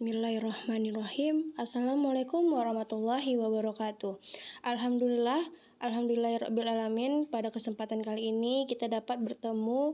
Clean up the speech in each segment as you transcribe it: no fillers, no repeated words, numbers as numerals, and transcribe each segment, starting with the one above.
Bismillahirrahmanirrahim. Assalamualaikum warahmatullahi wabarakatuh. Alhamdulillahirrabbilalamin. Pada kesempatan kali ini kita dapat bertemu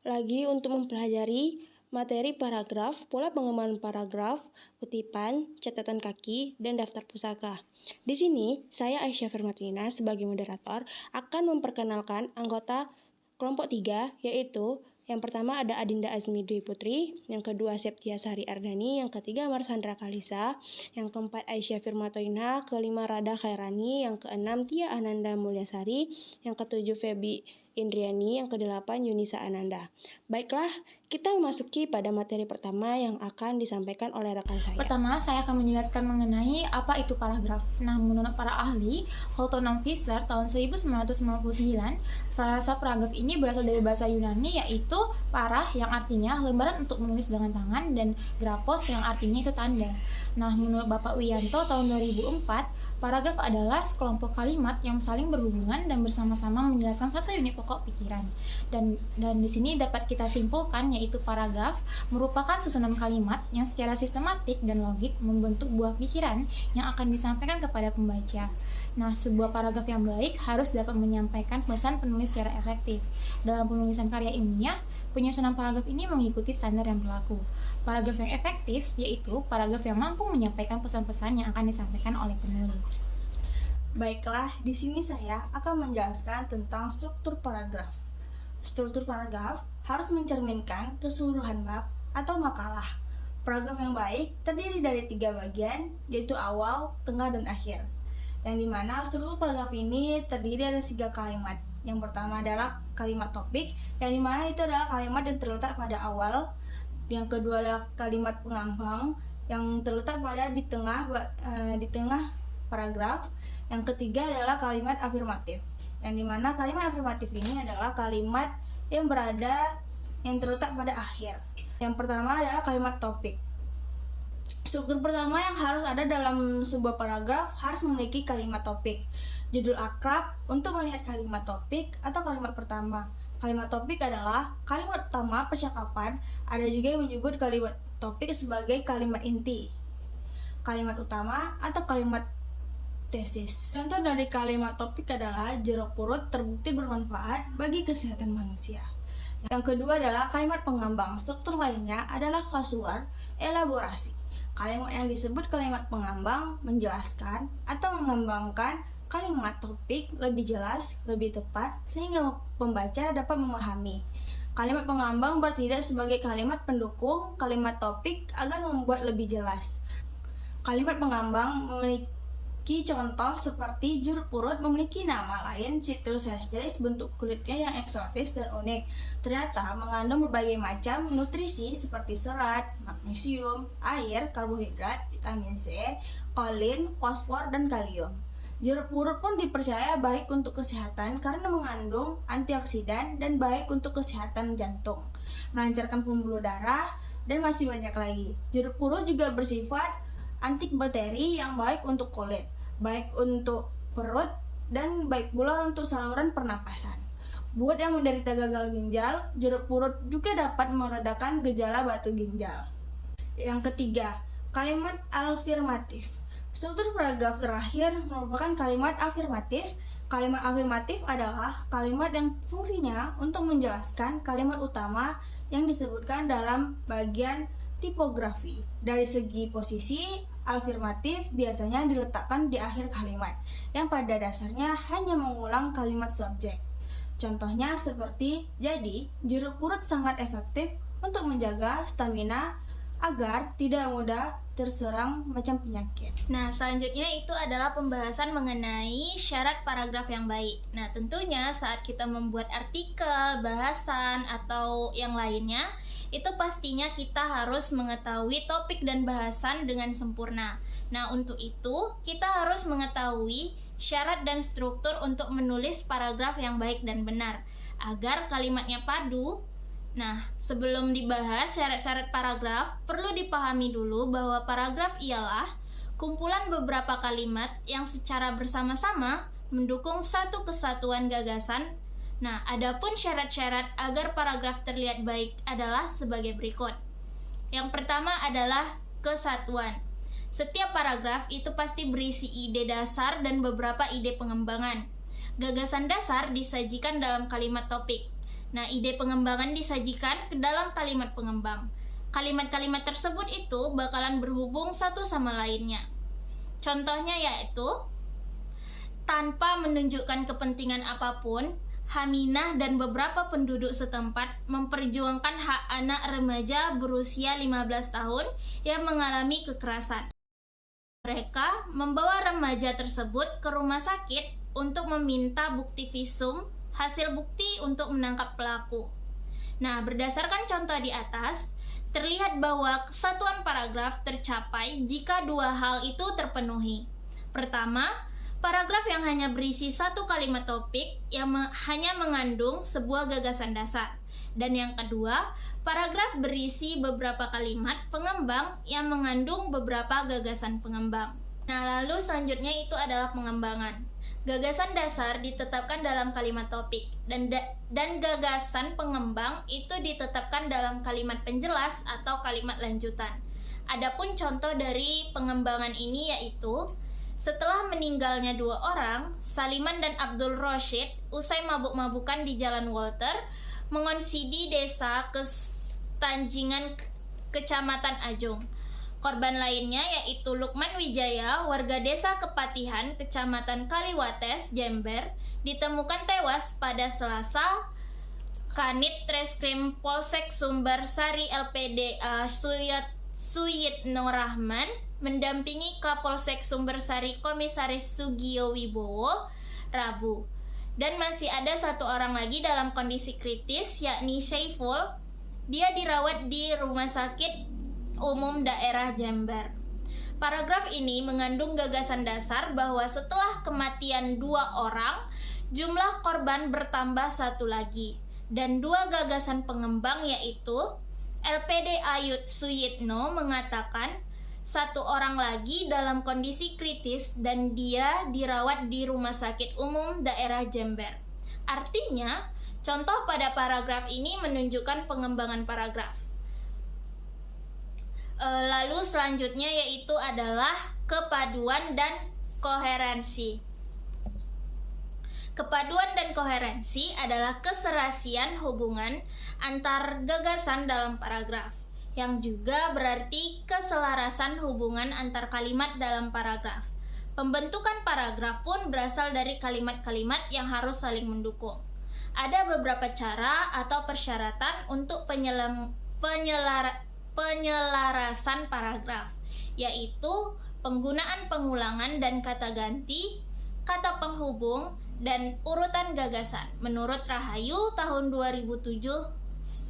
lagi untuk mempelajari materi paragraf, pola pengembangan paragraf, kutipan, catatan kaki, dan daftar pusaka. Di sini, saya Aisyah Firmatina sebagai moderator akan memperkenalkan anggota kelompok 3, yaitu yang pertama ada Adinda Azmi Dwi Putri, yang kedua Septia Sari Ardani, yang ketiga Marsandra Kalisa, yang keempat Aisyah Firmatoina, kelima Rada Khairani, yang keenam Tia Ananda Mulyasari, yang ketujuh Febi Indriani, yang kedelapan Yunisa Ananda. Baiklah, kita memasuki pada materi pertama yang akan disampaikan oleh rekan saya. Pertama, saya akan menjelaskan mengenai apa itu paragraf. Nah, menurut para ahli, Holton dan Fisher tahun 1999, frasa paragraf ini berasal dari bahasa Yunani, yaitu para yang artinya lembaran untuk menulis dengan tangan dan grafos yang artinya itu tanda. Nah, menurut Bapak Wiyanto tahun 2004, paragraf adalah sekelompok kalimat yang saling berhubungan dan bersama-sama menjelaskan satu unit pokok pikiran. Dan di sini dapat kita simpulkan yaitu paragraf merupakan susunan kalimat yang secara sistematik dan logik membentuk buah pikiran yang akan disampaikan kepada pembaca. Nah, sebuah paragraf yang baik harus dapat menyampaikan pesan penulis secara efektif. Dalam penulisan karya ilmiah, penyusunan paragraf ini mengikuti standar yang berlaku. Paragraf yang efektif yaitu paragraf yang mampu menyampaikan pesan-pesan yang akan disampaikan oleh penulis. Baiklah, di sini saya akan menjelaskan tentang struktur paragraf. Struktur paragraf harus mencerminkan keseluruhan bab atau makalah. Paragraf yang baik terdiri dari 3 bagian, yaitu awal, tengah, dan akhir. Yang dimana struktur paragraf ini terdiri dari 3 kalimat. Yang pertama adalah kalimat topik, yang dimana itu adalah kalimat yang terletak pada awal. Yang kedua adalah kalimat pengambang, yang terletak pada di tengah paragraf. Yang ketiga adalah kalimat afirmatif, yang dimana kalimat afirmatif ini adalah kalimat yang terletak pada akhir. Yang pertama adalah kalimat topik. Struktur pertama yang harus ada dalam sebuah paragraf harus memiliki kalimat topik. Judul akrab untuk melihat kalimat topik atau kalimat pertama. Kalimat topik adalah kalimat utama percakapan. Ada juga yang menyebut kalimat topik sebagai kalimat inti, kalimat utama, atau kalimat tesis. Contoh dari kalimat topik adalah jeruk purut terbukti bermanfaat bagi kesehatan manusia. Yang kedua adalah kalimat pengambang. Struktur lainnya adalah klausular, elaborasi. Kalimat yang disebut kalimat pengambang menjelaskan atau mengembangkan kalimat topik lebih jelas, lebih tepat, sehingga pembaca dapat memahami. Kalimat pengambang bertindak sebagai kalimat pendukung kalimat topik agar membuat lebih jelas. Kalimat pengambang memiliki contoh seperti jeruk purut memiliki nama lain Citrus aestris, bentuk kulitnya yang eksotis dan unik. Ternyata mengandung berbagai macam nutrisi seperti serat, magnesium, air, karbohidrat, vitamin C, kolin, fosfor, dan kalium. Jeruk purut pun dipercaya baik untuk kesehatan karena mengandung antioksidan dan baik untuk kesehatan jantung, melancarkan pembuluh darah, dan masih banyak lagi. Jeruk purut juga bersifat antibakteri yang baik untuk kulit, baik untuk perut, dan baik pula untuk saluran pernapasan. Buat yang menderita gagal ginjal, jeruk purut juga dapat meredakan gejala batu ginjal. Yang ketiga, kalimat afirmatif. Struktur paragraf terakhir merupakan kalimat afirmatif. Kalimat afirmatif adalah kalimat yang fungsinya untuk menjelaskan kalimat utama yang disebutkan dalam bagian tipografi. Dari segi posisi, afirmatif biasanya diletakkan di akhir kalimat, yang pada dasarnya hanya mengulang kalimat subjek. Contohnya seperti, jadi, jeruk purut sangat efektif untuk menjaga stamina agar tidak mudah terserang macam penyakit. Nah, selanjutnya itu adalah pembahasan mengenai syarat paragraf yang baik. Nah, tentunya saat kita membuat artikel, bahasan, atau yang lainnya, itu pastinya kita harus mengetahui topik dan bahasan dengan sempurna. Nah, untuk itu kita harus mengetahui syarat dan struktur untuk menulis paragraf yang baik dan benar agar kalimatnya padu. Nah, sebelum dibahas syarat-syarat paragraf, perlu dipahami dulu bahwa paragraf ialah kumpulan beberapa kalimat yang secara bersama-sama mendukung satu kesatuan gagasan. Nah, adapun syarat-syarat agar paragraf terlihat baik adalah sebagai berikut. Yang pertama adalah kesatuan. Setiap paragraf itu pasti berisi ide dasar dan beberapa ide pengembangan. Gagasan dasar disajikan dalam kalimat topik. Nah, ide pengembangan disajikan ke dalam kalimat pengembang. Kalimat-kalimat tersebut itu bakalan berhubung satu sama lainnya. Contohnya yaitu, tanpa menunjukkan kepentingan apapun, Haminah dan beberapa penduduk setempat memperjuangkan hak anak remaja berusia 15 tahun yang mengalami kekerasan. Mereka membawa remaja tersebut ke rumah sakit untuk meminta bukti visum, hasil bukti untuk menangkap pelaku. Nah, berdasarkan contoh di atas, terlihat bahwa kesatuan paragraf tercapai jika dua hal itu terpenuhi. Pertama, paragraf yang hanya berisi satu kalimat topik yang hanya mengandung sebuah gagasan dasar. Dan yang kedua, paragraf berisi beberapa kalimat pengembang yang mengandung beberapa gagasan pengembang. Nah, lalu selanjutnya itu adalah pengembangan. Gagasan dasar ditetapkan dalam kalimat topik dan gagasan pengembang itu ditetapkan dalam kalimat penjelas atau kalimat lanjutan. Adapun contoh dari pengembangan ini yaitu, setelah meninggalnya dua orang, Saliman dan Abdul Rashid, usai mabuk-mabukan di Jalan Walter, mengungsi di desa Tanjingan, Kecamatan Ajung. Korban lainnya yaitu Lukman Wijaya, warga desa Kepatihan, Kecamatan Kaliwates, Jember, ditemukan tewas pada Selasa. Kanit Treskrim Polsek Sumber Sari LPDA Suyitno Rahman mendampingi Kapolsek Sumber Sari Komisaris Sugiyo Wibowo Rabu. Dan masih ada satu orang lagi dalam kondisi kritis, yakni Syaiful. Dia dirawat di Rumah Sakit Umum Daerah Jember. Paragraf ini mengandung gagasan dasar bahwa setelah kematian dua orang, jumlah korban bertambah satu lagi. Dan dua gagasan pengembang yaitu, LPDA Suyitno mengatakan satu orang lagi dalam kondisi kritis dan dia dirawat di Rumah Sakit Umum Daerah Jember. Artinya, contoh pada paragraf ini menunjukkan pengembangan paragraf. Lalu selanjutnya yaitu adalah kepaduan dan koherensi. Kepaduan dan koherensi adalah keserasian hubungan antar gagasan dalam paragraf, yang juga berarti keselarasan hubungan antar kalimat dalam paragraf. Pembentukan paragraf pun berasal dari kalimat-kalimat yang harus saling mendukung. Ada beberapa cara atau persyaratan untuk penyelarasan paragraf, yaitu penggunaan pengulangan dan kata ganti, kata penghubung, dan urutan gagasan menurut Rahayu tahun 2007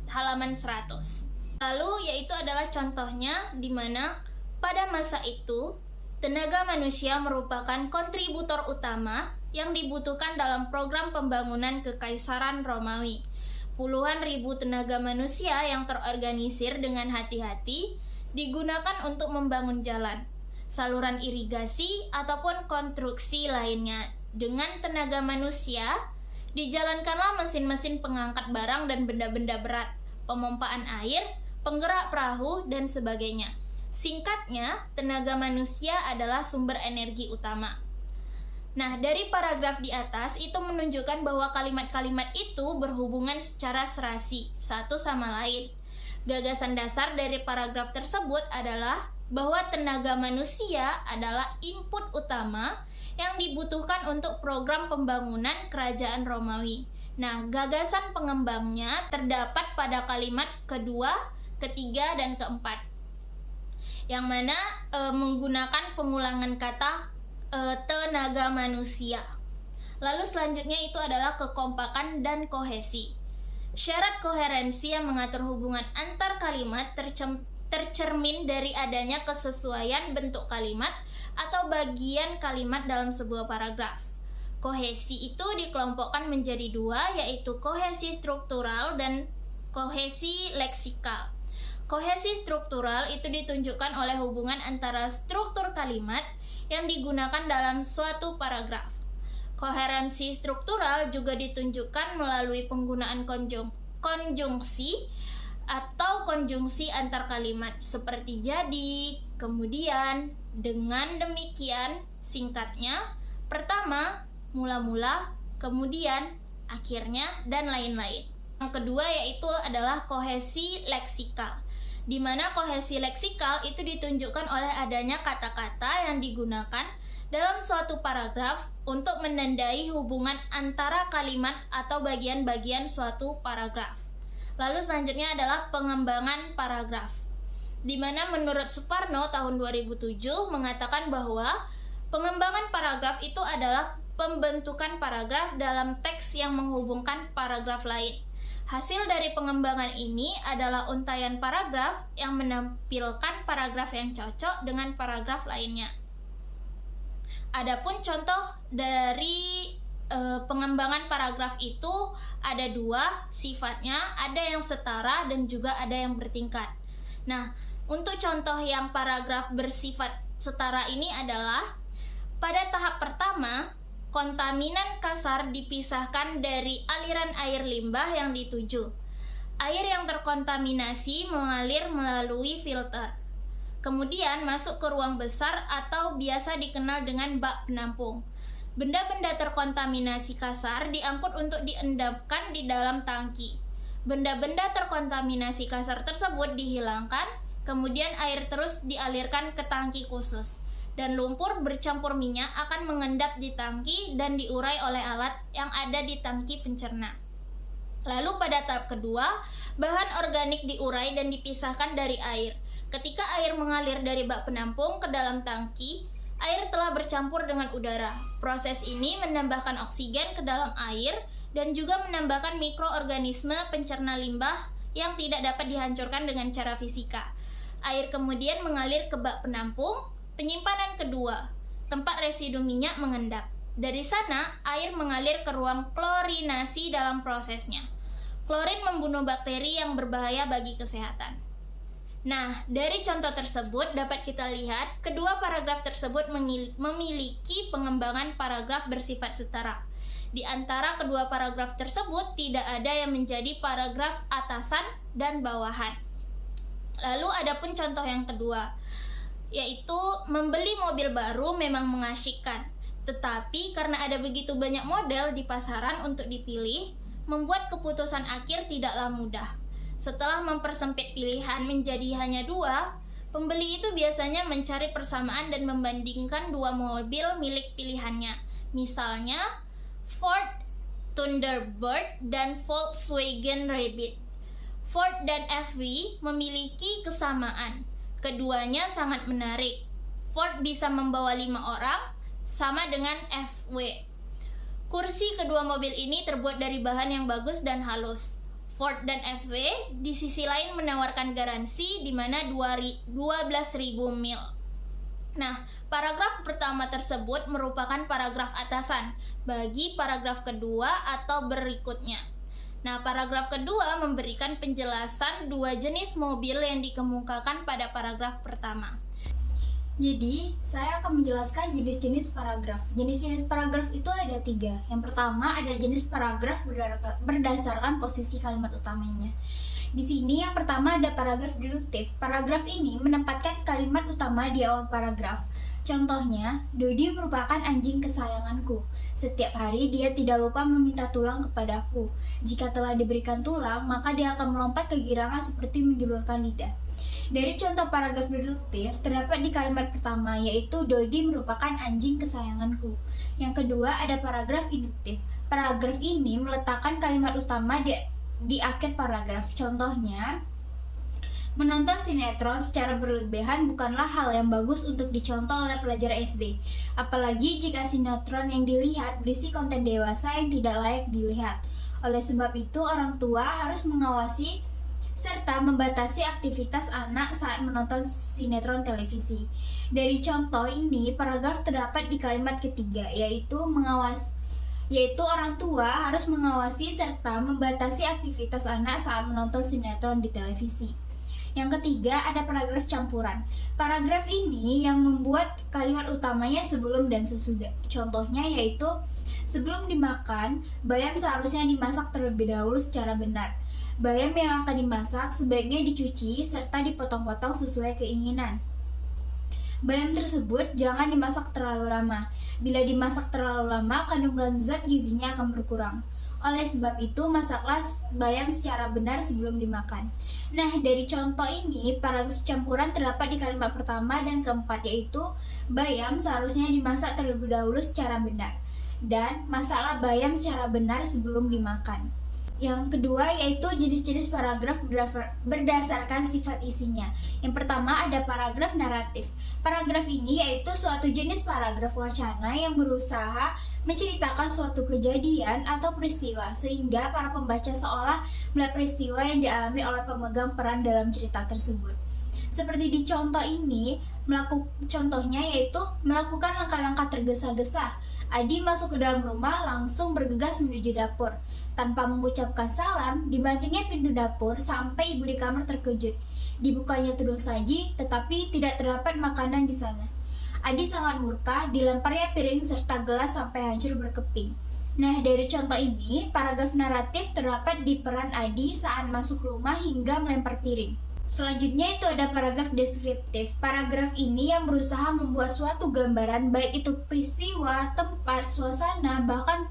halaman 100. Lalu yaitu adalah contohnya di mana pada masa itu tenaga manusia merupakan kontributor utama yang dibutuhkan dalam program pembangunan Kekaisaran Romawi. Puluhan ribu tenaga manusia yang terorganisir dengan hati-hati digunakan untuk membangun jalan, saluran irigasi, ataupun konstruksi lainnya. Dengan tenaga manusia, dijalankanlah mesin-mesin pengangkat barang dan benda-benda berat, pemompaan air, penggerak perahu, dan sebagainya. Singkatnya, tenaga manusia adalah sumber energi utama. Nah, dari paragraf di atas itu menunjukkan bahwa kalimat-kalimat itu berhubungan secara serasi satu sama lain. Gagasan dasar dari paragraf tersebut adalah bahwa tenaga manusia adalah input utama yang dibutuhkan untuk program pembangunan kerajaan Romawi. Nah, gagasan pengembangnya terdapat pada kalimat kedua, ketiga, dan keempat, yang mana menggunakan pengulangan kata tenaga manusia. Lalu selanjutnya itu adalah kekompakan dan kohesi. Syarat koherensi yang mengatur hubungan antar kalimat tercermin dari adanya kesesuaian bentuk kalimat atau bagian kalimat dalam sebuah paragraf. Kohesi itu dikelompokkan menjadi dua, yaitu kohesi struktural dan kohesi leksikal. Kohesi struktural itu ditunjukkan oleh hubungan antara struktur kalimat yang digunakan dalam suatu paragraf. Koherensi struktural juga ditunjukkan melalui penggunaan konjungsi atau konjungsi antar kalimat seperti jadi, kemudian, dengan demikian, singkatnya, pertama, mula-mula, kemudian, akhirnya, dan lain-lain. Yang kedua yaitu adalah kohesi leksikal, di mana kohesi leksikal itu ditunjukkan oleh adanya kata-kata yang digunakan dalam suatu paragraf untuk menandai hubungan antara kalimat atau bagian-bagian suatu paragraf. Lalu selanjutnya adalah pengembangan paragraf, di mana menurut Suparno tahun 2007 mengatakan bahwa pengembangan paragraf itu adalah pembentukan paragraf dalam teks yang menghubungkan paragraf lain. Hasil dari pengembangan ini adalah untaian paragraf yang menampilkan paragraf yang cocok dengan paragraf lainnya. Adapun contoh dari pengembangan paragraf itu ada dua sifatnya, ada yang setara dan juga ada yang bertingkat. Nah, untuk contoh yang paragraf bersifat setara ini adalah pada tahap pertama, kontaminan kasar dipisahkan dari aliran air limbah yang dituju. Air yang terkontaminasi mengalir melalui filter, kemudian masuk ke ruang besar atau biasa dikenal dengan bak penampung. Benda-benda terkontaminasi kasar diangkut untuk diendapkan di dalam tangki. Benda-benda terkontaminasi kasar tersebut dihilangkan, kemudian air terus dialirkan ke tangki khusus, dan lumpur bercampur minyak akan mengendap di tangki dan diurai oleh alat yang ada di tangki pencerna. Lalu pada tahap kedua, bahan organik diurai dan dipisahkan dari air. Ketika air mengalir dari bak penampung ke dalam tangki, air telah bercampur dengan udara. Proses ini menambahkan oksigen ke dalam air dan juga menambahkan mikroorganisme pencerna limbah yang tidak dapat dihancurkan dengan cara fisika. Air kemudian mengalir ke bak penampung, penyimpanan kedua, tempat residu minyak mengendap. Dari sana, air mengalir ke ruang klorinasi dalam prosesnya. Klorin membunuh bakteri yang berbahaya bagi kesehatan. Nah, dari contoh tersebut dapat kita lihat kedua paragraf tersebut memiliki pengembangan paragraf bersifat setara. Di antara kedua paragraf tersebut tidak ada yang menjadi paragraf atasan dan bawahan. Lalu adapun contoh yang kedua, yaitu membeli mobil baru memang mengasyikkan, tetapi karena ada begitu banyak model di pasaran untuk dipilih, membuat keputusan akhir tidaklah mudah. Setelah mempersempit pilihan menjadi hanya dua, pembeli itu biasanya mencari persamaan dan membandingkan dua mobil milik pilihannya. Misalnya, Ford Thunderbird dan Volkswagen Rabbit. Ford dan FV memiliki kesamaan. Keduanya sangat menarik. Ford bisa membawa 5 orang, sama dengan FW. Kursi kedua mobil ini terbuat dari bahan yang bagus dan halus. Ford dan FW di sisi lain menawarkan garansi di mana 12.000 mil. Nah, paragraf pertama tersebut merupakan paragraf atasan bagi paragraf kedua atau berikutnya. Nah, paragraf kedua memberikan penjelasan dua jenis mobil yang dikemukakan pada paragraf pertama. Jadi, saya akan menjelaskan jenis-jenis paragraf. Jenis-jenis paragraf itu ada 3. Yang pertama ada jenis paragraf berdasarkan posisi kalimat utamanya. Di sini yang pertama ada paragraf deduktif. Paragraf ini menempatkan kalimat utama di awal paragraf. Contohnya, Dodi merupakan anjing kesayanganku. Setiap hari dia tidak lupa meminta tulang kepadaku. Jika telah diberikan tulang, maka dia akan melompat kegirangan seperti menjulurkan lidah. Dari contoh paragraf deduktif terdapat di kalimat pertama, yaitu Dodi merupakan anjing kesayanganku. Yang kedua ada paragraf induktif. Paragraf ini meletakkan kalimat utama di akhir paragraf. Contohnya, menonton sinetron secara berlebihan bukanlah hal yang bagus untuk dicontoh oleh pelajar SD. Apalagi jika sinetron yang dilihat berisi konten dewasa yang tidak layak dilihat. Oleh sebab itu, orang tua harus mengawasi serta membatasi aktivitas anak saat menonton sinetron televisi. Dari contoh ini, paragraf terdapat di kalimat ketiga, yaitu orang tua harus mengawasi serta membatasi aktivitas anak saat menonton sinetron di televisi. Yang ketiga, ada paragraf campuran. Paragraf ini yang membuat kalimat utamanya sebelum dan sesudah. Contohnya yaitu, sebelum dimakan, bayam seharusnya dimasak terlebih dahulu secara benar. Bayam yang akan dimasak sebaiknya dicuci serta dipotong-potong sesuai keinginan. Bayam tersebut jangan dimasak terlalu lama. Bila dimasak terlalu lama, kandungan zat gizinya akan berkurang. Oleh sebab itu, masaklah bayam secara benar sebelum dimakan. Nah, dari contoh ini, paragraf campuran terdapat di kalimat pertama dan keempat, yaitu bayam seharusnya dimasak terlebih dahulu secara benar. Dan masaklah bayam secara benar sebelum dimakan. Yang kedua yaitu jenis-jenis paragraf berdasarkan sifat isinya. Yang pertama ada paragraf naratif. Paragraf ini yaitu suatu jenis paragraf wacana yang berusaha menceritakan suatu kejadian atau peristiwa sehingga para pembaca seolah melihat peristiwa yang dialami oleh pemegang peran dalam cerita tersebut. Seperti di contoh ini, contohnya yaitu melakukan langkah-langkah tergesa-gesa. Adi masuk ke dalam rumah langsung bergegas menuju dapur. Tanpa mengucapkan salam, dibantingnya pintu dapur sampai ibu di kamar terkejut. Dibukanya tudung saji, tetapi tidak terdapat makanan di sana. Adi sangat murka, dilemparnya piring serta gelas sampai hancur berkeping. Nah, dari contoh ini, paragraf naratif terdapat di peran Adi saat masuk rumah hingga melempar piring. Selanjutnya itu ada paragraf deskriptif. Paragraf ini yang berusaha membuat suatu gambaran baik itu peristiwa, tempat, suasana, bahkan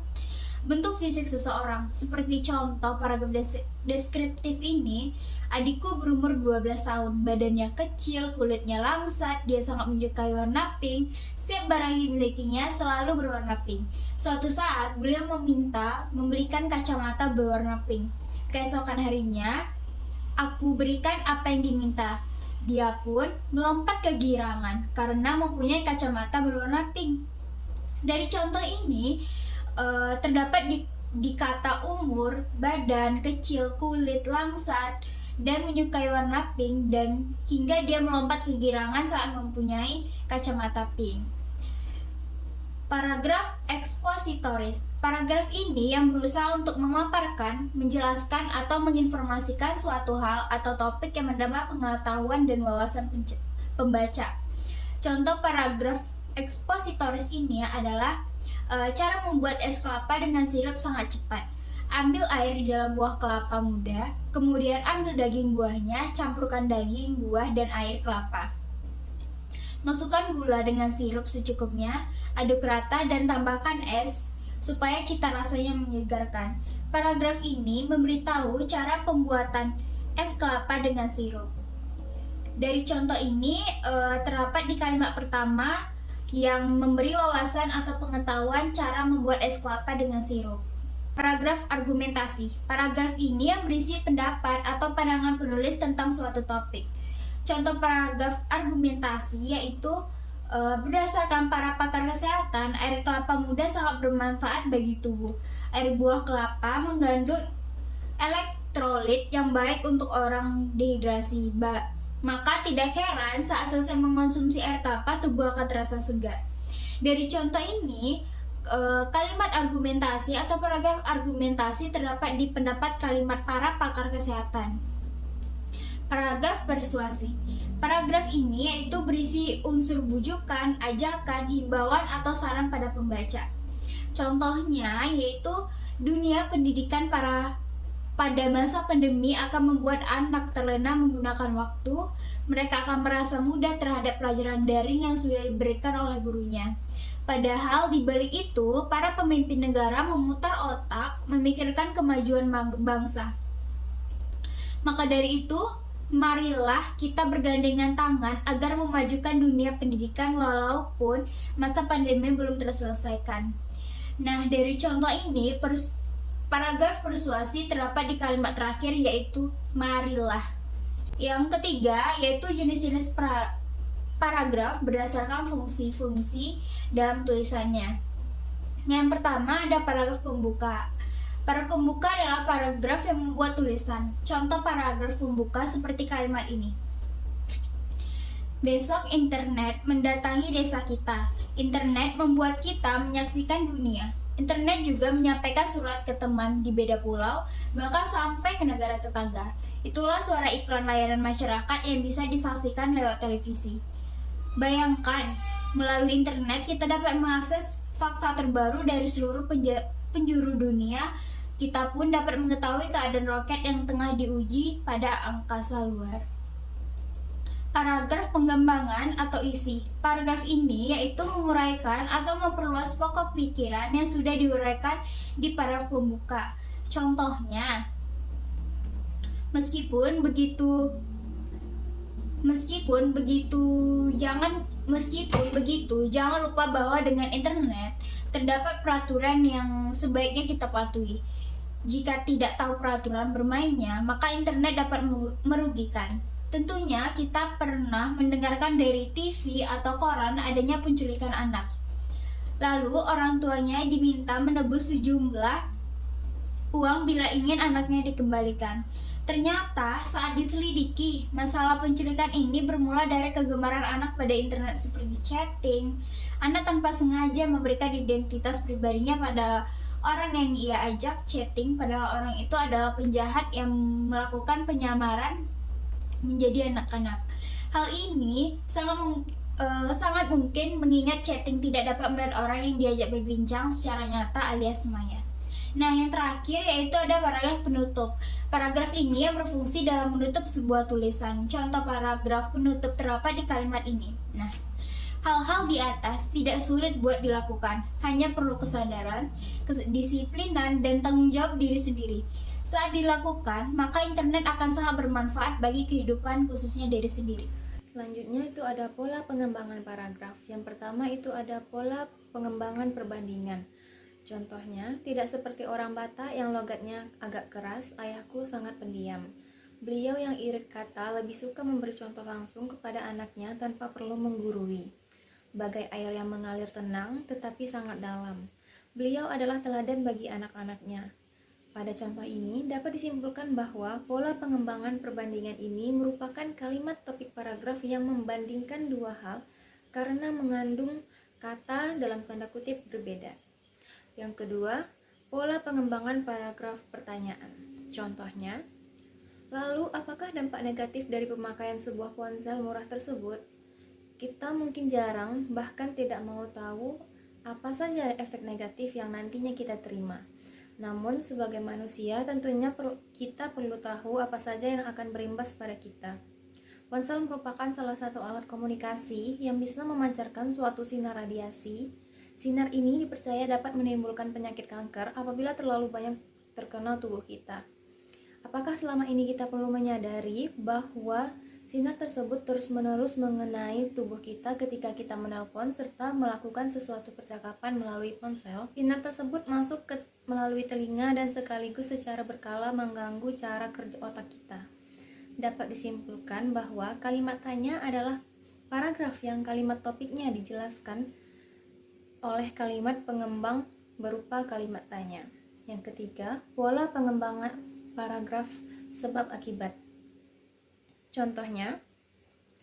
bentuk fisik seseorang. Seperti contoh paragraf deskriptif ini, adikku berumur 12 tahun, badannya kecil, kulitnya langsat, dia sangat menyukai warna pink, setiap barang yang dimilikinya selalu berwarna pink. Suatu saat, beliau meminta membelikan kacamata berwarna pink. Keesokan harinya, aku berikan apa yang diminta. Dia pun melompat kegirangan karena mempunyai kacamata berwarna pink. Dari contoh ini, terdapat di kata umur, badan, kecil, kulit, langsat, dan menyukai warna pink, dan hingga dia melompat kegirangan saat mempunyai kacamata pink. Paragraf ekspositoris. Paragraf ini yang berusaha untuk memaparkan, menjelaskan, atau menginformasikan suatu hal atau topik yang mendapat pengetahuan dan wawasan pembaca. Contoh paragraf ekspositoris ini adalah cara membuat es kelapa dengan sirup sangat cepat. Ambil air di dalam buah kelapa muda, kemudian ambil daging buahnya, campurkan daging, buah, dan air kelapa. Masukkan gula dengan sirup secukupnya, aduk rata dan tambahkan es supaya cita rasanya menyegarkan. Paragraf ini memberitahu cara pembuatan es kelapa dengan sirup. Dari contoh ini terdapat di kalimat pertama yang memberi wawasan atau pengetahuan cara membuat es kelapa dengan sirup. Paragraf argumentasi. Paragraf ini yang berisi pendapat atau pandangan penulis tentang suatu topik. Contoh paragraf argumentasi yaitu berdasarkan para pakar kesehatan, air kelapa muda sangat bermanfaat bagi tubuh. Air buah kelapa mengandung elektrolit yang baik untuk orang dehidrasi. Maka tidak heran saat selesai mengonsumsi air kelapa, tubuh akan terasa segar. Dari contoh ini, kalimat argumentasi atau paragraf argumentasi terdapat di pendapat kalimat para pakar kesehatan. Paragraf persuasi. Paragraf ini yaitu berisi unsur bujukan, ajakan, himbauan, atau saran pada pembaca. Contohnya yaitu dunia pendidikan pada masa pandemi akan membuat anak terlena menggunakan waktu. Mereka akan merasa mudah terhadap pelajaran daring yang sudah diberikan oleh gurunya. Padahal di balik itu, para pemimpin negara memutar otak memikirkan kemajuan bangsa. Maka dari itu, marilah kita bergandengan tangan agar memajukan dunia pendidikan walaupun masa pandemi belum terselesaikan. Nah, dari contoh ini, paragraf persuasi terdapat di kalimat terakhir yaitu marilah. Yang ketiga yaitu jenis-jenis paragraf berdasarkan fungsi-fungsi dalam tulisannya. Yang pertama ada paragraf pembuka. Paragraf pembuka adalah paragraf yang membuat tulisan. Contoh paragraf pembuka seperti kalimat ini. Besok internet mendatangi desa kita. Internet membuat kita menyaksikan dunia. Internet juga menyampaikan surat ke teman di beda pulau, bahkan sampai ke negara tetangga. Itulah suara iklan layanan masyarakat yang bisa disaksikan lewat televisi. Bayangkan, melalui internet kita dapat mengakses fakta terbaru dari seluruh penjuru dunia Kita pun dapat mengetahui keadaan roket yang tengah diuji pada angkasa luar. Paragraf pengembangan atau isi. Paragraf ini yaitu menguraikan atau memperluas pokok pikiran yang sudah diuraikan di paragraf pembuka. Contohnya, meskipun begitu, jangan lupa bahwa dengan internet terdapat peraturan yang sebaiknya kita patuhi. Jika tidak tahu peraturan bermainnya, maka internet dapat merugikan. Tentunya kita pernah mendengarkan dari TV atau koran adanya penculikan anak. Lalu orang tuanya diminta menebus sejumlah uang bila ingin anaknya dikembalikan. Ternyata saat diselidiki, masalah penculikan ini bermula dari kegemaran anak pada internet seperti chatting. Anak tanpa sengaja memberikan identitas pribadinya pada orang yang ia ajak chatting, padahal orang itu adalah penjahat yang melakukan penyamaran menjadi anak-anak. Hal ini sangat mungkin mengingat chatting tidak dapat melihat orang yang diajak berbincang secara nyata alias maya. Nah, yang terakhir yaitu ada paragraf penutup. Paragraf ini yang berfungsi dalam menutup sebuah tulisan. Contoh paragraf penutup terdapat di kalimat ini. Nah, hal-hal di atas tidak sulit buat dilakukan, hanya perlu kesadaran, kedisiplinan, dan tanggung jawab diri sendiri. Saat dilakukan, maka internet akan sangat bermanfaat bagi kehidupan khususnya diri sendiri. Selanjutnya itu ada pola pengembangan paragraf. Yang pertama itu ada pola pengembangan perbandingan. Contohnya, tidak seperti orang Batak yang logatnya agak keras, ayahku sangat pendiam. Beliau yang irit kata lebih suka memberi contoh langsung kepada anaknya tanpa perlu menggurui. Bagai air yang mengalir tenang tetapi sangat dalam. Beliau adalah teladan bagi anak-anaknya. Pada contoh ini dapat disimpulkan bahwa pola pengembangan perbandingan ini merupakan kalimat topik paragraf yang membandingkan dua hal karena mengandung kata dalam tanda kutip berbeda. Yang kedua, pola pengembangan paragraf pertanyaan. Contohnya, lalu apakah dampak negatif dari pemakaian sebuah ponsel murah tersebut? Kita mungkin jarang, bahkan tidak mau tahu apa saja efek negatif yang nantinya kita terima. Namun sebagai manusia tentunya kita perlu tahu apa saja yang akan berimbas pada kita. Ponsel merupakan salah satu alat komunikasi yang bisa memancarkan suatu sinar radiasi. Sinar ini dipercaya dapat menimbulkan penyakit kanker apabila terlalu banyak terkena tubuh kita. Apakah selama ini kita perlu menyadari bahwa sinar tersebut terus-menerus mengenai tubuh kita ketika kita menelpon serta melakukan sesuatu percakapan melalui ponsel? Sinar tersebut masuk melalui telinga dan sekaligus secara berkala mengganggu cara kerja otak kita. Dapat disimpulkan bahwa kalimat tanya adalah paragraf yang kalimat topiknya dijelaskan oleh kalimat pengembang berupa kalimat tanya. Yang ketiga, pola pengembangan paragraf sebab akibat. Contohnya,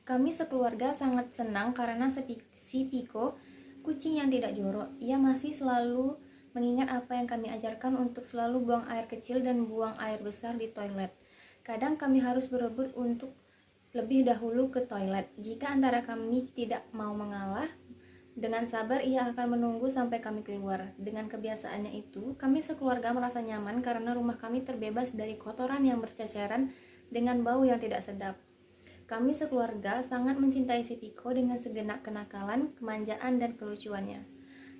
kami sekeluarga sangat senang karena si Piko, kucing yang tidak jorok. Ia masih selalu mengingat apa yang kami ajarkan untuk selalu buang air kecil dan buang air besar di toilet. Kadang kami harus berebut untuk lebih dahulu ke toilet. Jika antara kami tidak mau mengalah, dengan sabar ia akan menunggu sampai kami keluar. Dengan kebiasaannya itu, kami sekeluarga merasa nyaman karena rumah kami terbebas dari kotoran yang berceceran dengan bau yang tidak sedap. Kami sekeluarga sangat mencintai si Piko dengan segenap kenakalan, kemanjaan, dan kelucuannya.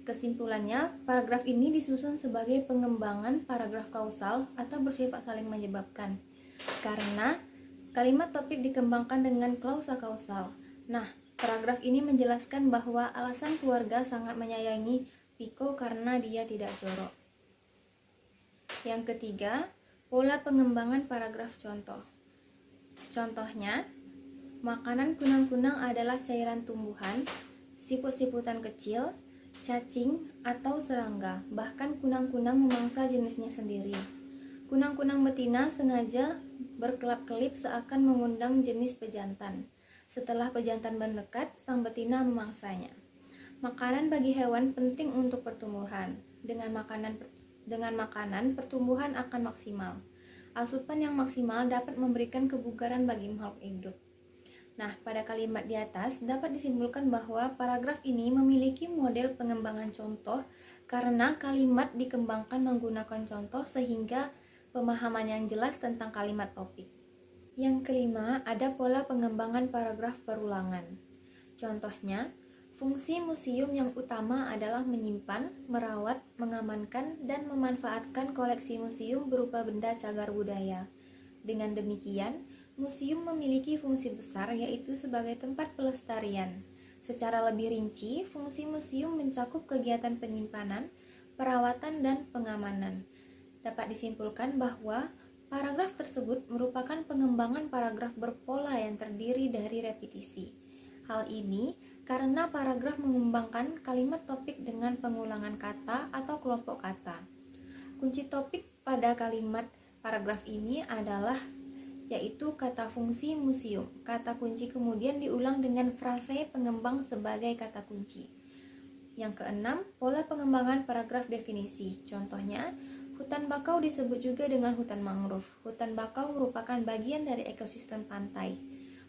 Kesimpulannya, paragraf ini disusun sebagai pengembangan paragraf kausal atau bersifat saling menyebabkan. Karena kalimat topik dikembangkan dengan klausa kausal. Nah, paragraf ini menjelaskan bahwa alasan keluarga sangat menyayangi Piko karena dia tidak jorok. Yang ketiga, pola pengembangan paragraf contoh. Contohnya, makanan kunang-kunang adalah cairan tumbuhan, siput-siputan kecil, cacing, atau serangga. Bahkan kunang-kunang memangsa jenisnya sendiri. Kunang-kunang betina sengaja berkelap-kelip seakan mengundang jenis pejantan. Setelah pejantan mendekat, sang betina memangsanya. Makanan bagi hewan penting untuk pertumbuhan. Dengan makanan, pertumbuhan akan maksimal. Asupan yang maksimal dapat memberikan kebugaran bagi makhluk hidup. Nah, pada kalimat di atas dapat disimpulkan bahwa paragraf ini memiliki model pengembangan contoh karena kalimat dikembangkan menggunakan contoh sehingga pemahaman yang jelas tentang kalimat topik. Yang kelima, ada pola pengembangan paragraf berulangan. Contohnya, fungsi museum yang utama adalah menyimpan, merawat, mengamankan, dan memanfaatkan koleksi museum berupa benda cagar budaya. Dengan demikian, museum memiliki fungsi besar yaitu sebagai tempat pelestarian. Secara lebih rinci, fungsi museum mencakup kegiatan penyimpanan, perawatan, dan pengamanan. Dapat disimpulkan bahwa paragraf tersebut merupakan pengembangan paragraf berpola yang terdiri dari repetisi. Hal ini karena paragraf mengembangkan kalimat topik dengan pengulangan kata atau kelompok kata. Kunci topik pada kalimat paragraf ini adalah yaitu kata fungsi museum. Kata kunci kemudian diulang dengan frase pengembang sebagai kata kunci. Yang keenam, pola pengembangan paragraf definisi. Contohnya, hutan bakau disebut juga dengan hutan mangrove. Hutan bakau merupakan bagian dari ekosistem pantai.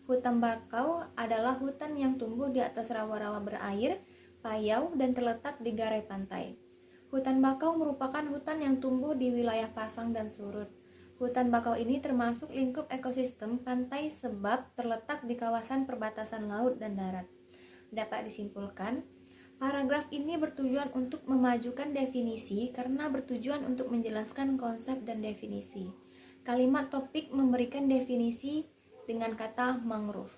Hutan bakau adalah hutan yang tumbuh di atas rawa-rawa berair, payau, dan terletak di garai pantai. Hutan bakau merupakan hutan yang tumbuh di wilayah pasang dan surut. Hutan bakau ini termasuk lingkup ekosistem pantai sebab terletak di kawasan perbatasan laut dan darat. Dapat disimpulkan, paragraf ini bertujuan untuk memajukan definisi karena bertujuan untuk menjelaskan konsep dan definisi. Kalimat topik memberikan definisi dengan kata mangrove.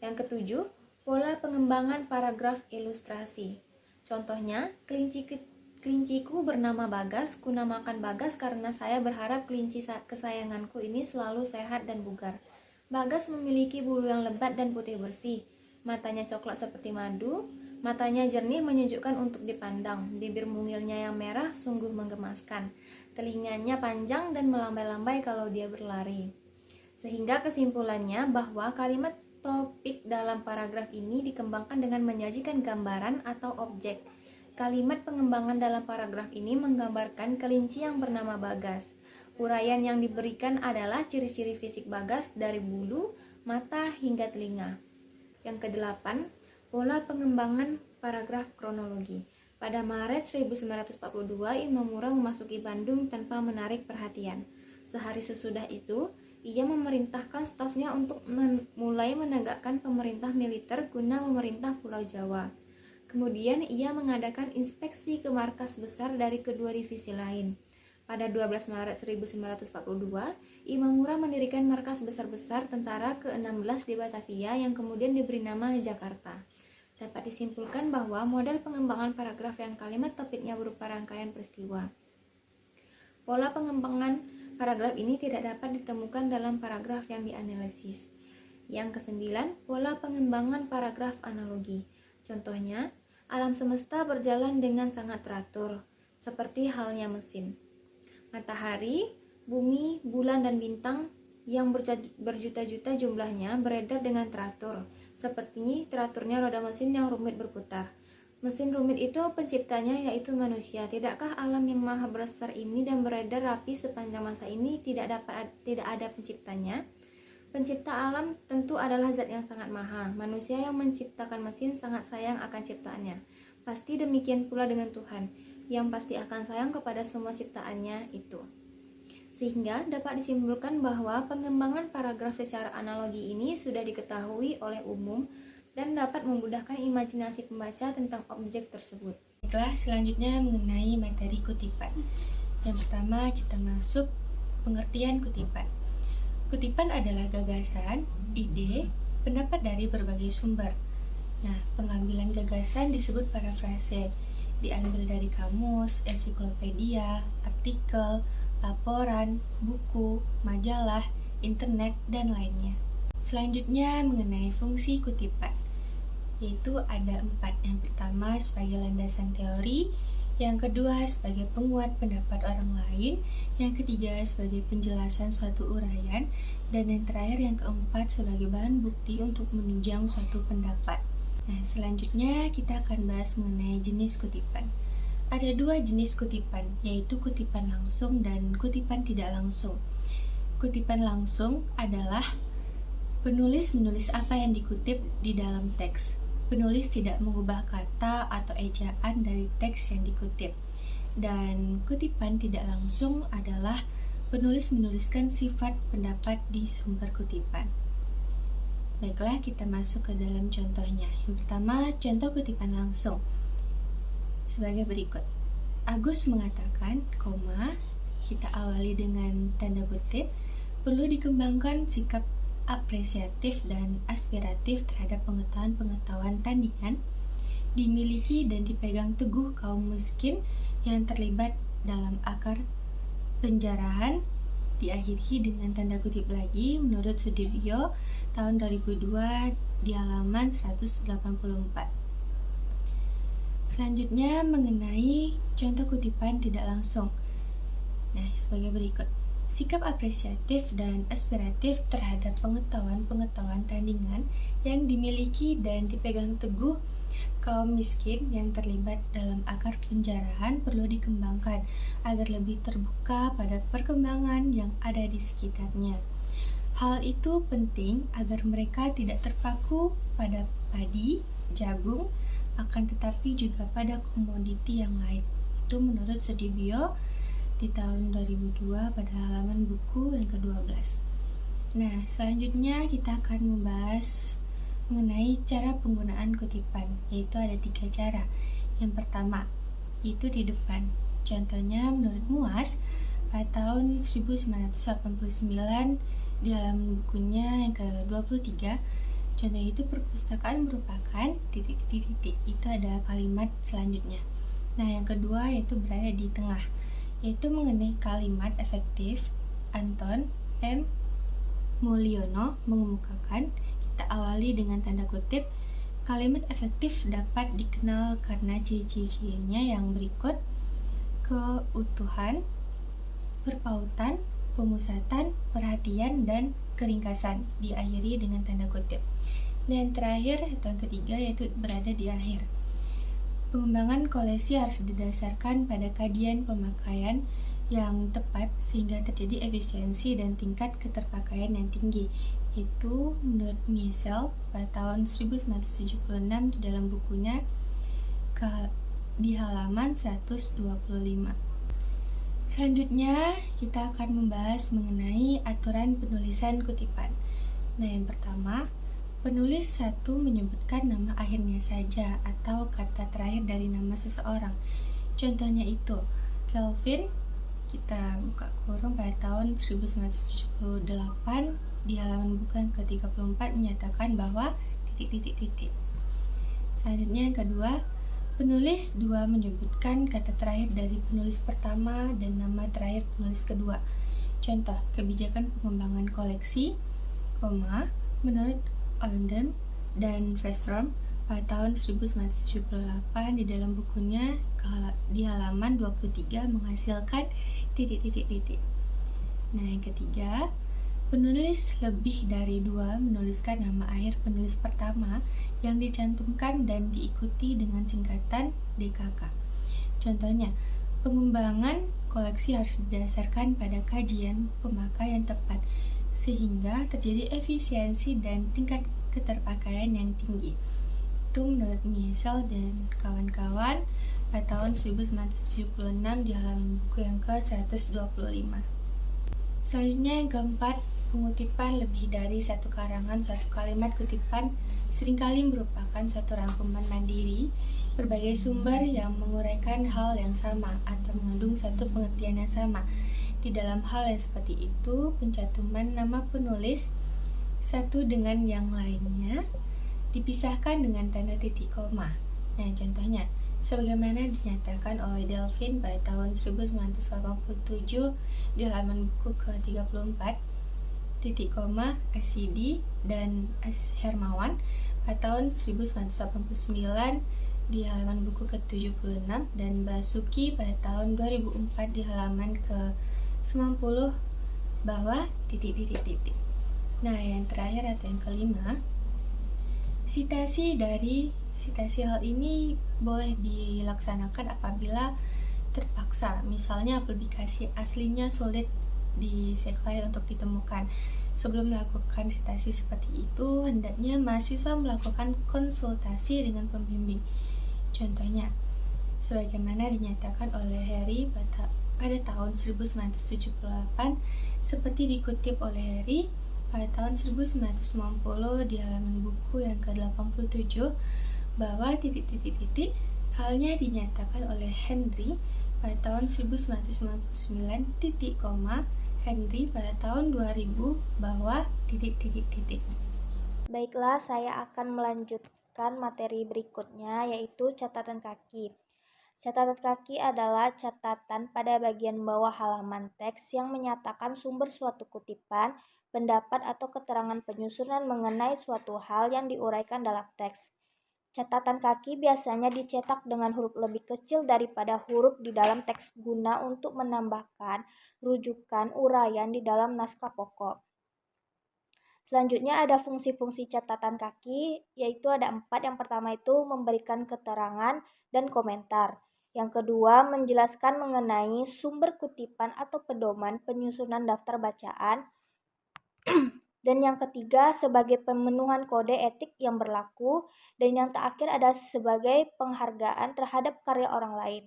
Yang ketujuh, pola pengembangan paragraf ilustrasi. Contohnya, kelinciku bernama Bagas, kunamakan Bagas karena saya berharap kelinci kesayanganku ini selalu sehat dan bugar. Bagas memiliki bulu yang lebat dan putih bersih, matanya coklat seperti madu, matanya jernih menyejukkan untuk dipandang, bibir mungilnya yang merah sungguh menggemaskan, telinganya panjang dan melambai-lambai kalau dia berlari. Sehingga kesimpulannya bahwa kalimat topik dalam paragraf ini dikembangkan dengan menyajikan gambaran atau objek. Kalimat pengembangan dalam paragraf ini menggambarkan kelinci yang bernama Bagas. Uraian yang diberikan adalah ciri-ciri fisik Bagas dari bulu, mata hingga telinga. Yang kedelapan, pola pengembangan paragraf kronologi. Pada Maret 1942, Imamura memasuki Bandung tanpa menarik perhatian. Sehari sesudah itu, ia memerintahkan stafnya untuk mulai menegakkan pemerintah militer guna memerintah Pulau Jawa. Kemudian ia mengadakan inspeksi ke markas besar dari kedua divisi lain. Pada 12 Maret 1942, Imamura mendirikan markas besar-besar tentara ke-16 di Batavia yang kemudian diberi nama Jakarta. Dapat disimpulkan bahwa model pengembangan paragraf yang kalimat topiknya berupa rangkaian peristiwa. Pola pengembangan paragraf ini tidak dapat ditemukan dalam paragraf yang dianalisis. Yang kesembilan, pola pengembangan paragraf analogi. Contohnya, alam semesta berjalan dengan sangat teratur, seperti halnya mesin. Matahari, bumi, bulan, dan bintang yang berjuta-juta jumlahnya beredar dengan teratur. Seperti teraturnya roda mesin yang rumit berputar. Mesin rumit itu penciptanya yaitu manusia. Tidakkah alam yang maha besar ini dan beredar rapi sepanjang masa ini tidak ada penciptanya? Pencipta alam tentu adalah zat yang sangat maha. Manusia yang menciptakan mesin sangat sayang akan ciptaannya. Pasti demikian pula dengan Tuhan, yang pasti akan sayang kepada semua ciptaannya itu. Sehingga dapat disimpulkan bahwa pengembangan paragraf secara analogi ini sudah diketahui oleh umum dan dapat memudahkan imajinasi pembaca tentang objek tersebut. Baiklah, selanjutnya mengenai materi kutipan. Yang pertama kita masuk pengertian kutipan. Kutipan adalah gagasan, ide, pendapat dari berbagai sumber. Nah, pengambilan gagasan disebut parafrase, diambil dari kamus, ensiklopedia, artikel, laporan, buku, majalah, internet, dan lainnya. Selanjutnya mengenai fungsi kutipan, yaitu ada 4. Yang pertama sebagai landasan teori, yang kedua sebagai penguat pendapat orang lain, yang ketiga sebagai penjelasan suatu uraian, dan yang terakhir yang keempat sebagai bahan bukti untuk menunjang suatu pendapat. Nah, selanjutnya kita akan bahas mengenai jenis kutipan. Ada 2 jenis kutipan, yaitu kutipan langsung dan kutipan tidak langsung. Kutipan langsung adalah penulis menulis apa yang dikutip di dalam teks. penulis tidak mengubah kata atau ejaan dari teks yang dikutip. Dan kutipan tidak langsung adalah penulis menuliskan sifat pendapat di sumber kutipan. Baiklah, kita masuk ke dalam contohnya. Yang pertama, contoh kutipan langsung. Sebagai berikut. Agus mengatakan, kita awali dengan tanda kutip, perlu dikembangkan sikap apresiatif dan aspiratif terhadap pengetahuan tandingan dimiliki dan dipegang teguh kaum miskin yang terlibat dalam akar penjarahan. Diakhiri dengan tanda kutip lagi menurut Sudibyo tahun 2002 di halaman 184. Selanjutnya mengenai contoh kutipan tidak langsung. Nah, sebagai berikut. Sikap apresiatif dan aspiratif terhadap pengetahuan tandingan yang dimiliki dan dipegang teguh kaum miskin yang terlibat dalam akar penjarahan perlu dikembangkan agar lebih terbuka pada perkembangan yang ada di sekitarnya. Hal itu penting agar mereka tidak terpaku pada padi, jagung, akan tetapi juga pada komoditi yang lain. Itu menurut Sudibyo di tahun 2002 pada halaman buku yang ke-12. Nah, selanjutnya kita akan membahas mengenai cara penggunaan kutipan, yaitu ada 3 cara. Yang pertama, itu di depan. Contohnya menurut Muas pada tahun 1989 di halaman bukunya yang ke-23. Contoh itu perpustakaan merupakan titik-titik. Itu ada kalimat selanjutnya. Nah, yang kedua yaitu berada di tengah, yaitu mengenai kalimat efektif. Anton M. Mulyono mengemukakan, kita awali dengan tanda kutip, kalimat efektif dapat dikenal karena ciri-cirinya yang berikut: keutuhan, perpautan, pemusatan, perhatian, dan keringkasan. Diakhiri dengan tanda kutip. Dan terakhir atau yang ketiga yaitu berada di akhir. Pengembangan koleksi harus didasarkan pada kajian pemakaian yang tepat sehingga terjadi efisiensi dan tingkat keterpakaian yang tinggi. Itu menurut Miesel pada tahun 1976 di dalam bukunya di halaman 125. Selanjutnya kita akan membahas mengenai aturan penulisan kutipan. Nah, yang pertama, penulis satu menyebutkan nama akhirnya saja atau kata terakhir dari nama seseorang. Contohnya itu, Kelvin, kita buka kurung, pada tahun 1978 di halaman buku yang ke-34 menyatakan bahwa titik. Selanjutnya yang kedua, penulis dua menyebutkan kata terakhir dari penulis pertama dan nama terakhir penulis kedua. Contoh, kebijakan pengembangan koleksi, menurut Oldham dan Frestrom pada tahun 1978 di dalam bukunya di halaman 23 menghasilkan titik. Nah, yang ketiga, penulis lebih dari dua menuliskan nama akhir penulis pertama yang dicantumkan dan diikuti dengan singkatan DKK. Contohnya, pengembangan koleksi harus didasarkan pada kajian pemakai yang tepat sehingga terjadi efisiensi dan tingkat keterpakaian yang tinggi. Itu menurut Miesel dan kawan-kawan pada tahun 1976 di halaman buku yang ke-125. Selanjutnya yang keempat, pengutipan lebih dari satu karangan suatu kalimat kutipan seringkali merupakan satu rangkuman mandiri berbagai sumber yang menguraikan hal yang sama atau mengandung satu pengertian yang sama. Di dalam hal yang seperti itu, pencantuman nama penulis satu dengan yang lainnya dipisahkan dengan tanda titik koma. Nah, contohnya, sebagaimana dinyatakan oleh Delphine pada tahun 1987 di halaman buku ke-34, titik koma, SCD dan S. Hermawan pada tahun 1989 di halaman buku ke-76 dan Basuki pada tahun 2004 di halaman ke-90 bahwa titik. Nah, yang terakhir atau yang kelima, Sitasi hal ini boleh dilaksanakan apabila terpaksa, misalnya publikasi aslinya sulit di Seklai untuk ditemukan. Sebelum melakukan citasi seperti itu, hendaknya mahasiswa melakukan konsultasi dengan pembimbing. Contohnya, sebagaimana dinyatakan oleh Harry pada tahun 1978, seperti dikutip oleh Harry pada tahun 1990 di halaman buku yang ke-87, bahwa titik-titik-titik halnya dinyatakan oleh Henry pada tahun 1999, titik koma, Henry pada tahun 2000, bahwa titik-titik-titik. Baiklah, saya akan melanjutkan materi berikutnya, yaitu catatan kaki. Catatan kaki adalah catatan pada bagian bawah halaman teks yang menyatakan sumber suatu kutipan, pendapat atau keterangan penyusunan mengenai suatu hal yang diuraikan dalam teks. Catatan kaki biasanya dicetak dengan huruf lebih kecil daripada huruf di dalam teks guna untuk menambahkan rujukan uraian di dalam naskah pokok. Selanjutnya ada fungsi-fungsi catatan kaki, yaitu ada 4. Yang pertama itu memberikan keterangan dan komentar. Yang kedua, menjelaskan mengenai sumber kutipan atau pedoman penyusunan daftar bacaan. Dan yang ketiga, sebagai pemenuhan kode etik yang berlaku. Dan yang terakhir ada sebagai penghargaan terhadap karya orang lain.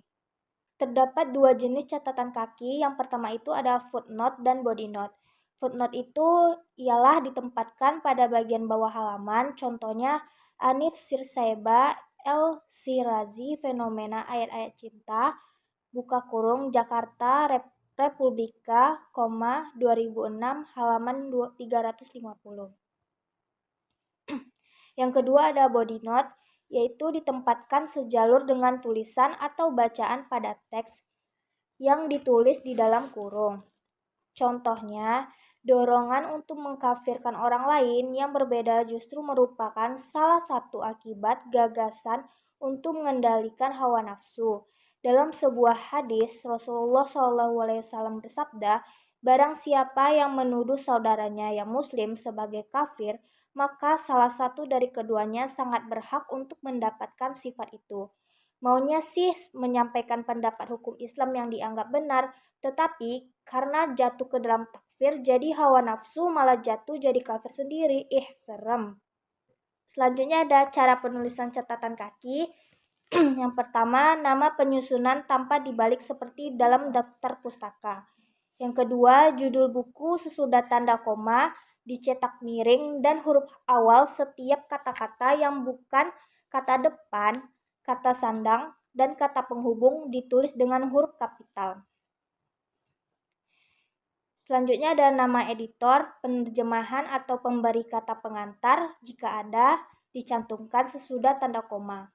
Terdapat 2 jenis catatan kaki. Yang pertama itu ada footnote dan body note. Footnote itu ialah ditempatkan pada bagian bawah halaman. Contohnya, Anif Sirsaeba El-Sirazi, Fenomena Ayat-Ayat Cinta, buka kurung, Jakarta, Republika, 2006, halaman 350. Yang kedua ada body note, yaitu ditempatkan sejalur dengan tulisan atau bacaan pada teks yang ditulis di dalam kurung. Contohnya, dorongan untuk mengkafirkan orang lain yang berbeda justru merupakan salah satu akibat gagasan untuk mengendalikan hawa nafsu. Dalam sebuah hadis, Rasulullah SAW bersabda, barang siapa yang menuduh saudaranya yang muslim sebagai kafir, maka salah satu dari keduanya sangat berhak untuk mendapatkan sifat itu. Maunya sih menyampaikan pendapat hukum Islam yang dianggap benar, tetapi karena jatuh ke dalam takfir, jadi hawa nafsu malah jatuh jadi kafir sendiri. Serem. Selanjutnya ada cara penulisan catatan kaki. Yang pertama, nama penyusunan tanpa dibalik seperti dalam daftar pustaka. Yang kedua, judul buku sesudah tanda koma, dicetak miring, dan huruf awal setiap kata-kata yang bukan kata depan, kata sandang, dan kata penghubung ditulis dengan huruf kapital. Selanjutnya ada nama editor, penerjemahan atau pemberi kata pengantar, jika ada, dicantumkan sesudah tanda koma.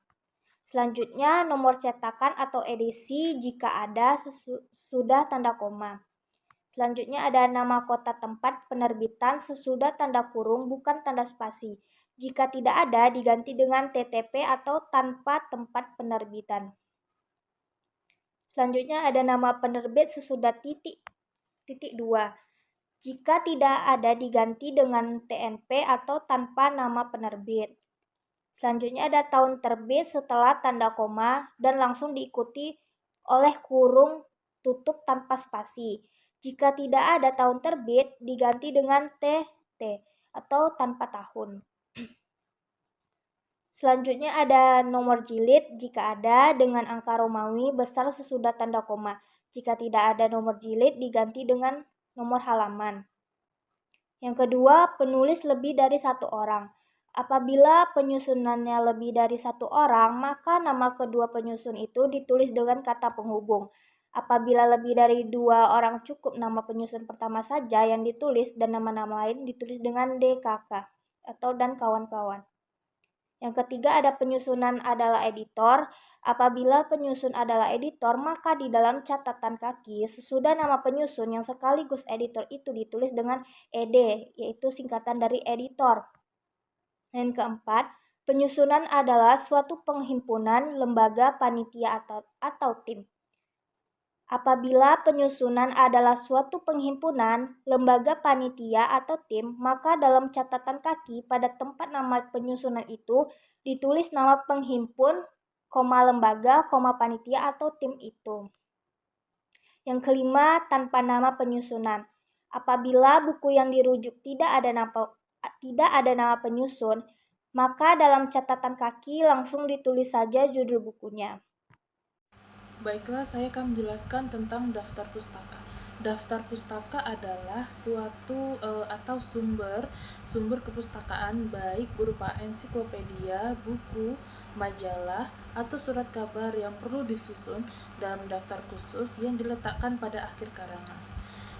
Selanjutnya nomor cetakan atau edisi, jika ada, sesudah tanda koma. Selanjutnya ada nama kota tempat penerbitan sesudah tanda kurung bukan tanda spasi. Jika tidak ada, diganti dengan TTP atau tanpa tempat penerbitan. Selanjutnya ada nama penerbit sesudah titik 2. Jika tidak ada, diganti dengan TNP atau tanpa nama penerbit. Selanjutnya ada tahun terbit setelah tanda koma dan langsung diikuti oleh kurung tutup tanpa spasi. Jika tidak ada tahun terbit, diganti dengan TT atau tanpa tahun. Selanjutnya ada nomor jilid, jika ada, dengan angka Romawi besar sesudah tanda koma. Jika tidak ada nomor jilid, diganti dengan nomor halaman. Yang kedua, penulis lebih dari 1 orang. Apabila penyusunannya lebih dari 1 orang, maka nama kedua penyusun itu ditulis dengan kata penghubung. Apabila lebih dari 2 orang cukup nama penyusun pertama saja yang ditulis dan nama-nama lain ditulis dengan DKK atau dan kawan-kawan. Yang ketiga ada penyusunan adalah editor. Apabila penyusun adalah editor, maka di dalam catatan kaki sesudah nama penyusun yang sekaligus editor itu ditulis dengan ED, yaitu singkatan dari editor. Yang keempat, penyusunan adalah suatu penghimpunan, lembaga, panitia atau tim. Apabila penyusunan adalah suatu penghimpunan, lembaga, panitia, atau tim, maka dalam catatan kaki pada tempat nama penyusunan itu ditulis nama penghimpun, lembaga, panitia, atau tim itu. Yang kelima, tanpa nama penyusunan. Apabila buku yang dirujuk tidak ada nama penyusun, maka dalam catatan kaki langsung ditulis saja judul bukunya. Baiklah, saya akan menjelaskan tentang daftar pustaka. Daftar pustaka adalah suatu atau sumber kepustakaan baik berupa ensiklopedia, buku, majalah, atau surat kabar yang perlu disusun dalam daftar khusus yang diletakkan pada akhir karangan.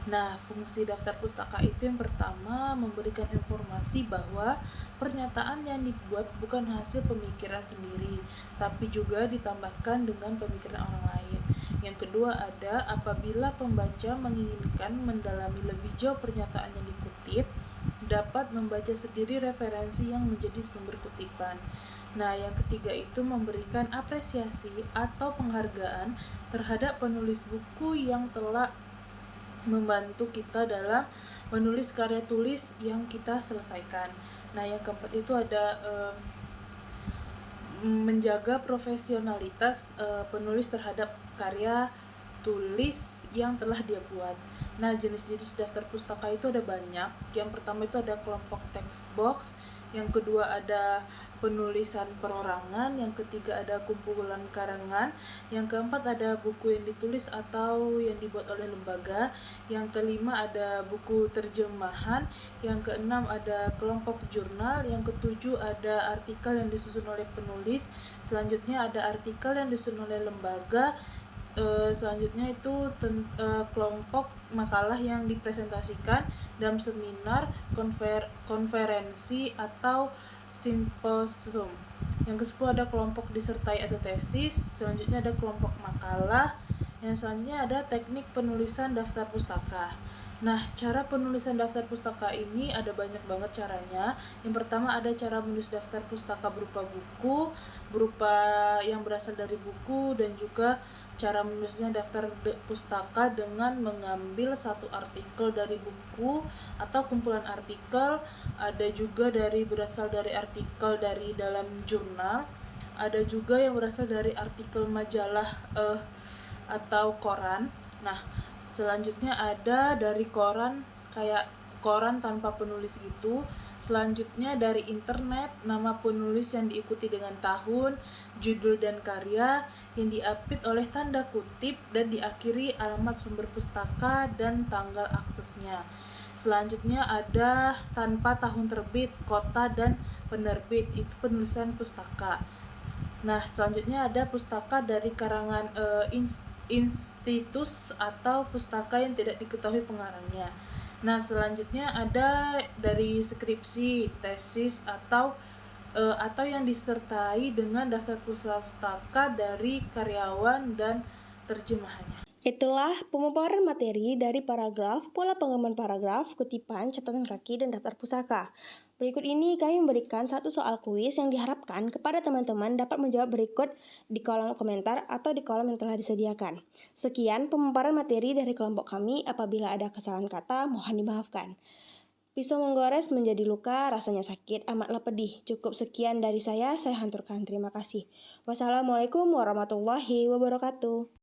Nah, fungsi daftar pustaka itu yang pertama memberikan informasi bahwa pernyataan yang dibuat bukan hasil pemikiran sendiri, tapi juga ditambahkan dengan pemikiran orang lain. Yang kedua ada apabila pembaca menginginkan mendalami lebih jauh pernyataan yang dikutip, dapat membaca sendiri referensi yang menjadi sumber kutipan. Nah, yang ketiga itu memberikan apresiasi atau penghargaan terhadap penulis buku yang telah membantu kita dalam menulis karya tulis yang kita selesaikan. Nah, yang keempat itu ada menjaga profesionalitas penulis terhadap karya tulis yang telah dia buat. Nah, jenis-jenis daftar pustaka itu ada banyak. Yang pertama itu ada kelompok text box, yang kedua ada penulisan perorangan, yang ketiga ada kumpulan karangan, yang keempat ada buku yang ditulis atau yang dibuat oleh lembaga, yang kelima ada buku terjemahan, yang keenam ada kelompok jurnal, yang ketujuh ada artikel yang disusun oleh penulis, selanjutnya ada artikel yang disusun oleh lembaga, selanjutnya itu kelompok makalah yang dipresentasikan dalam seminar, konferensi atau simposium. Yang ke-10 ada kelompok disertai atau tesis, selanjutnya ada kelompok makalah, yang selanjutnya ada teknik penulisan daftar pustaka. Nah, cara penulisan daftar pustaka ini ada banyak banget caranya. Yang pertama ada cara menulis daftar pustaka berupa buku, berupa yang berasal dari buku, dan juga cara menulisnya daftar pustaka dengan mengambil satu artikel dari buku atau kumpulan artikel. Ada juga berasal dari artikel dari dalam jurnal. Ada juga yang berasal dari artikel majalah atau koran. Nah, selanjutnya ada dari koran, kayak koran tanpa penulis gitu. Selanjutnya dari internet, nama penulis yang diikuti dengan tahun, judul dan karya yang diapit oleh tanda kutip dan diakhiri alamat sumber pustaka dan tanggal aksesnya. Selanjutnya ada tanpa tahun terbit, kota dan penerbit, itu penulisan pustaka. Nah, selanjutnya ada pustaka dari karangan institus atau pustaka yang tidak diketahui pengarangnya. Nah, selanjutnya ada dari skripsi, tesis atau yang disertai dengan daftar pustaka dari karyawan dan terjemahannya. Itulah pemaparan materi dari paragraf, pola pengembangan paragraf, kutipan, catatan kaki, dan daftar pusaka. Berikut ini kami memberikan satu soal kuis yang diharapkan kepada teman-teman dapat menjawab berikut di kolom komentar atau di kolom yang telah disediakan. Sekian pemaparan materi dari kelompok kami. Apabila ada kesalahan kata, mohon dimaafkan. Pisau menggores menjadi luka, rasanya sakit, amatlah pedih. Cukup sekian dari saya haturkan terima kasih. Wassalamualaikum warahmatullahi wabarakatuh.